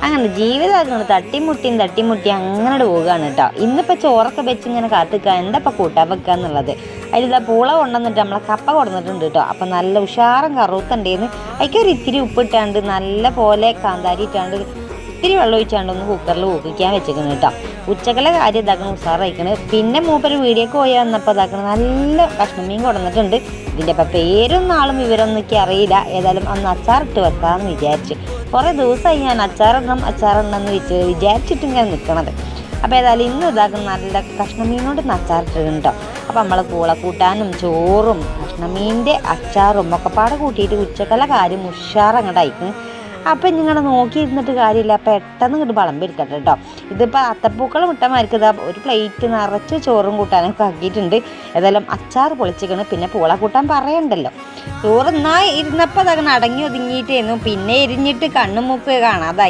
അങ്ങനെ ജീവിതം അങ്ങനെ തട്ടിമുട്ടി അങ്ങനെ പോവുകയാണ് കേട്ടോ. ഇന്നിപ്പോൾ ചോറൊക്കെ വെച്ച് ഇങ്ങനെ കാത്തിക്കുക എന്താ ഇപ്പം കൂട്ടാൻ വെക്കുക എന്നുള്ളത്. അതിലിതാ പൂള കൊണ്ടുവന്നിട്ട് നമ്മളെ കപ്പ കൊടുത്തിട്ടുണ്ട് കേട്ടോ. അപ്പം നല്ല ഉഷാറും കറുത്തണ്ടേന്ന് അതിക്കൊരു ഇത്തിരി ഉപ്പിട്ടാണ്ട് നല്ല പോലെ കാന്താരി ഇട്ടാണ്ട് ഇത്തിരി വെള്ളം ഒഴിച്ചാണ്ട് ഒന്ന് കുക്കറിൽ ഊക്കിക്കാൻ വെച്ചേക്കണം കേട്ടോ. ഉച്ചക്കലെ കാര്യം ഇതാക്കണം ഉഷാറായിക്കണ്. പിന്നെ മൂപ്പര് വീഡിയോക്ക് പോയി വന്നപ്പോൾ ഇതാക്കണം നല്ല കഷ്ണം മീൻ കൊടുത്തിട്ടുണ്ട്. ഇതിൻ്റെ ഇപ്പം പേരൊന്നും ആളും വിവരമൊന്നും എനിക്ക് അറിയില്ല. ഏതായാലും അന്ന് അച്ചാറിട്ട് വെക്കാമെന്ന് വിചാരിച്ച് കുറേ ദിവസമായി ഞാൻ അച്ചാറുണ്ടെന്ന് വിചാരിച്ചിട്ട് ഇങ്ങനെ നിൽക്കണത്. അപ്പോൾ ഏതായാലും ഇന്ന് ഇതാക്കുന്ന നല്ല കഷ്ണമീനോട് അച്ചാറിട്ടുണ്ടോ. അപ്പോൾ നമ്മൾ പൂള കൂട്ടാനും ചോറും കഷ്ണമീൻ്റെ അച്ചാറും ഒക്കെ പാടെ കൂട്ടിയിട്ട് ഉച്ചക്കല കാര്യം ഉഷാറങ്ങോട്ടായിരിക്കും. അപ്പം നിങ്ങളെ നോക്കിയിരുന്നിട്ട് കാര്യമില്ല, പെട്ടെന്ന് ഇങ്ങോട്ട് വിളമ്പെടുക്കട്ടെ കേട്ടോ. ഇതിപ്പോൾ അത്തപ്പൂക്കളം ഇട്ടമാർക്ക് ഇതാ ഒരു പ്ലേറ്റ് നിറച്ച് ചോറും കൂട്ടാനൊക്കെ ആക്കിയിട്ടുണ്ട്. ഏതായാലും അച്ചാർ പൊളിച്ചിക്കണം. പിന്നെ പൂള കൂട്ടാൻ പറയണ്ടല്ലോ. ചോറ് ഇരുന്നപ്പോൾ അതങ്ങനെ അടങ്ങി ഒതുങ്ങിയിട്ടായിരുന്നു. പിന്നെ എരിഞ്ഞിട്ട് കണ്ണുമൂക്ക് കാണാതായി.